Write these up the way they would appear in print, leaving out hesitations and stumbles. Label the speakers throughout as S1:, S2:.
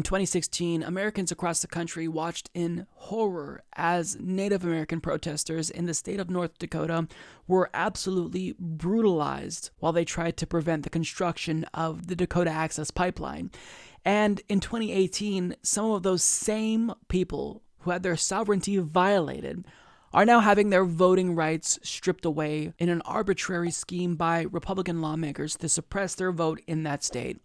S1: In 2016, Americans across the country watched in horror as Native American protesters in the state of North Dakota were absolutely brutalized while they tried to prevent the construction of the Dakota Access Pipeline. And in 2018, some of those same people who had their sovereignty violated are now having their voting rights stripped away in an arbitrary scheme by Republican lawmakers to suppress their vote in that state.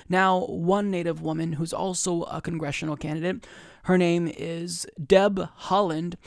S1: Now, one Native woman who's also a congressional candidate, her name is Deb Holland,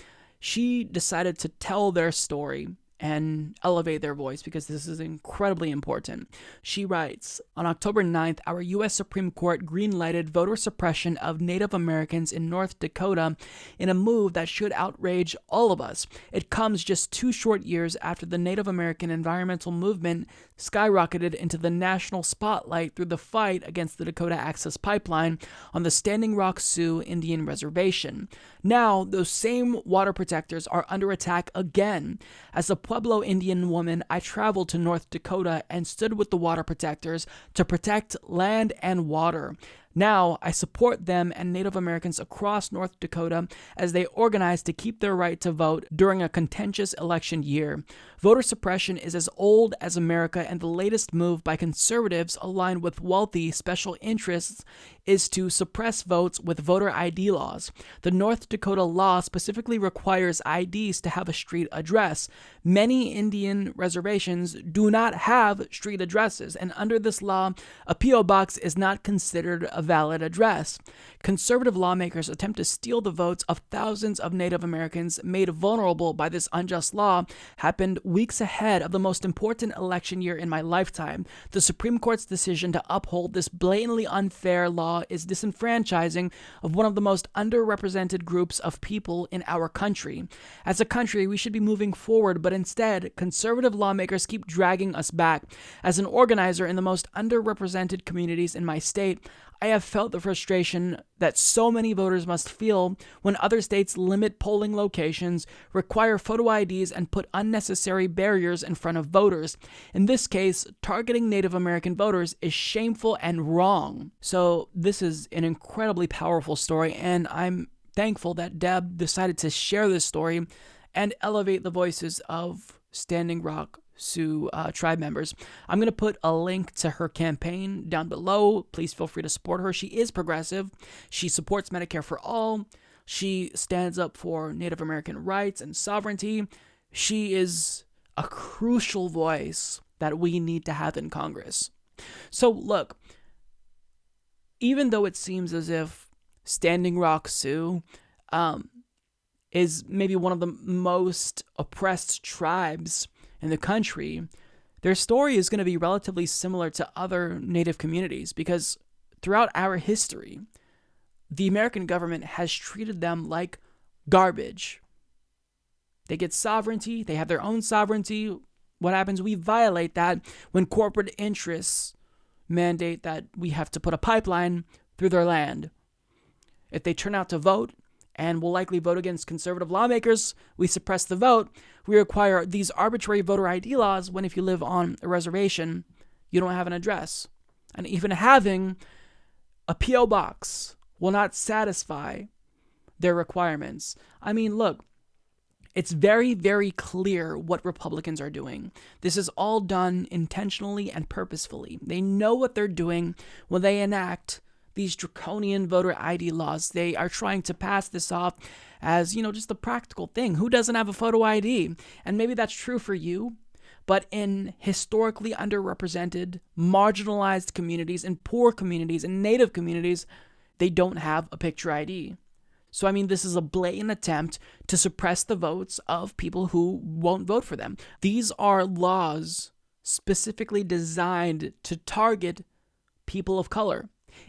S1: she decided to tell their story and elevate their voice because this is incredibly important. She writes, "On October 9th, our U.S. Supreme Court green-lighted voter suppression of Native Americans in North Dakota in a move that should outrage all of us. It comes just 2 short years after the Native American environmental movement skyrocketed into the national spotlight through the fight against the Dakota Access Pipeline on the Standing Rock Sioux Indian Reservation. Now, those same water protectors are under attack again. As a Pueblo Indian woman, I traveled to North Dakota and stood with the water protectors to protect land and water. Now, I support them and Native Americans across North Dakota as they organize to keep their right to vote during a contentious election year. Voter suppression is as old as America, and the latest move by conservatives aligned with wealthy special interests is to suppress votes with voter ID laws. The North Dakota law specifically requires IDs to have a street address. Many Indian reservations do not have street addresses, and under this law, a P.O. box is not considered a valid address. Conservative lawmakers attempt to steal the votes of thousands of Native Americans made vulnerable by this unjust law happened weeks ahead of the most important election year in my lifetime. The Supreme Court's decision to uphold this blatantly unfair law is disenfranchising of one of the most underrepresented groups of people in our country. As a country, we should be moving forward, but instead, conservative lawmakers keep dragging us back. As an organizer in the most underrepresented communities in my state, I have felt the frustration that so many voters must feel when other states limit polling locations, require photo IDs, and put unnecessary barriers in front of voters. In this case, targeting Native American voters is shameful and wrong. So this is an incredibly powerful story, and I'm thankful that Deb decided to share this story and elevate the voices of Standing Rock Sioux tribe members. I'm going to put a link to her campaign down below. Please feel free to support her. She is progressive. She supports Medicare for all. She stands up for Native American rights and sovereignty. She is a crucial voice that we need to have in Congress. So look, even though it seems as if Standing Rock Sioux is maybe one of the most oppressed tribes in the country, their story is going to be relatively similar to other Native communities because throughout our history, the American government has treated them like garbage. They get sovereignty, they have their own sovereignty. What happens? We violate that when corporate interests mandate that we have to put a pipeline through their land. If they turn out to vote, and will likely vote against conservative lawmakers, we suppress the vote. We require these arbitrary voter ID laws when if you live on a reservation, you don't have an address. And even having a P.O. box will not satisfy their requirements. I mean, look, it's very, very clear what Republicans are doing. This is all done intentionally and purposefully. They know what they're doing when they enact these draconian voter ID laws. They are trying to pass this off as, just a practical thing. Who doesn't have a photo ID? And maybe that's true for you, but in historically underrepresented, marginalized communities, in poor communities, in Native communities, they don't have a picture ID. So, this is a blatant attempt to suppress the votes of people who won't vote for them. These are laws specifically designed to target people of color.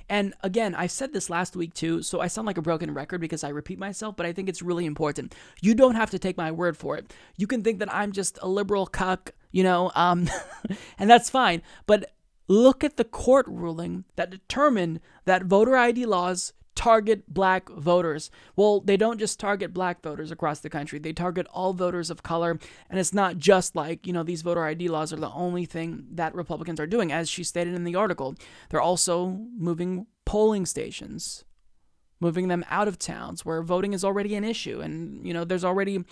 S1: And again, I said this last week too, so I sound like a broken record because I repeat myself, but I think it's really important. You don't have to take my word for it. You can think that I'm just a liberal cuck, and that's fine. But look at the court ruling that determined that voter ID laws target black voters. Well, they don't just target black voters across the country. They target all voters of color. And it's not just like, these voter ID laws are the only thing that Republicans are doing. As she stated in the article, they're also moving polling stations, moving them out of towns where voting is already an issue. And, there's already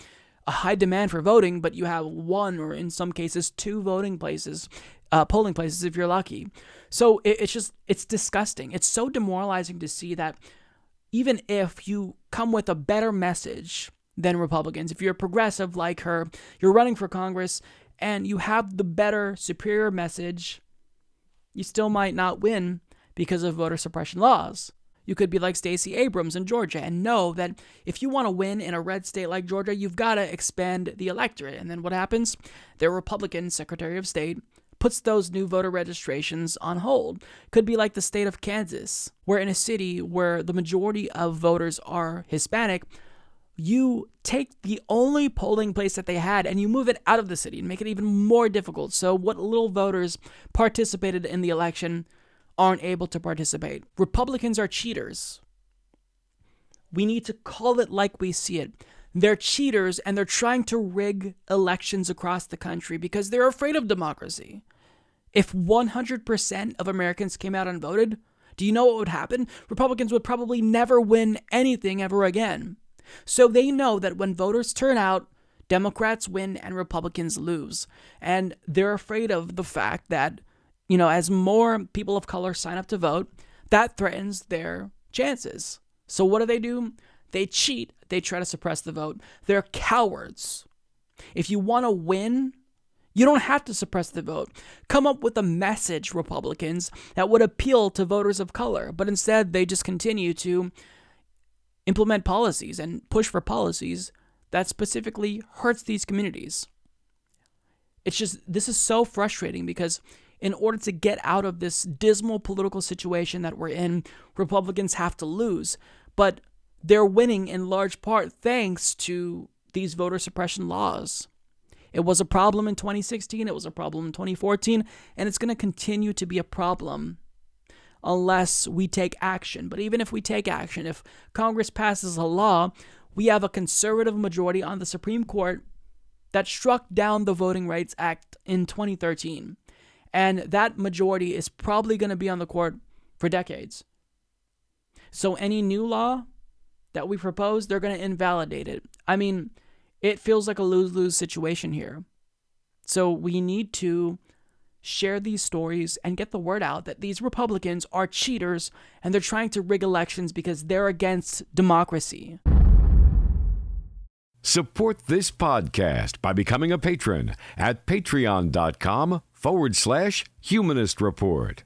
S1: a high demand for voting, but you have one or in some cases two polling places if you're lucky. So it's disgusting. It's so demoralizing to see that even if you come with a better message than Republicans, if you're a progressive like her, you're running for Congress and you have the better, superior message, you still might not win because of voter suppression laws. You could be like Stacey Abrams in Georgia and know that if you want to win in a red state like Georgia, you've got to expand the electorate. And then what happens? Their Republican Secretary of State puts those new voter registrations on hold. Could be like the state of Kansas, where in a city where the majority of voters are Hispanic, you take the only polling place that they had and you move it out of the city and make it even more difficult. So what little voters participated in the election aren't able to participate. Republicans are cheaters. We need to call it like we see it. They're cheaters and they're trying to rig elections across the country because they're afraid of democracy. If 100% of Americans came out and voted, do you know what would happen? Republicans would probably never win anything ever again. So they know that when voters turn out, Democrats win and Republicans lose. And they're afraid of the fact that, as more people of color sign up to vote, that threatens their chances. So what do? They cheat. They try to suppress the vote. They're cowards. If you want to win, you don't have to suppress the vote. Come up with a message, Republicans, that would appeal to voters of color. But instead, they just continue to implement policies and push for policies that specifically hurts these communities. This is so frustrating because in order to get out of this dismal political situation that we're in, Republicans have to lose. But they're winning in large part thanks to these voter suppression laws. It was a problem in 2016, it was a problem in 2014, and it's going to continue to be a problem unless we take action. But even if we take action, if Congress passes a law, we have a conservative majority on the Supreme Court that struck down the Voting Rights Act in 2013. And that majority is probably going to be on the court for decades. So any new law that we propose, they're going to invalidate it. I mean, it feels like a lose-lose situation here. So we need to share these stories and get the word out that these Republicans are cheaters and they're trying to rig elections because they're against democracy.
S2: Support this podcast by becoming a patron at patreon.com/Humanist Report.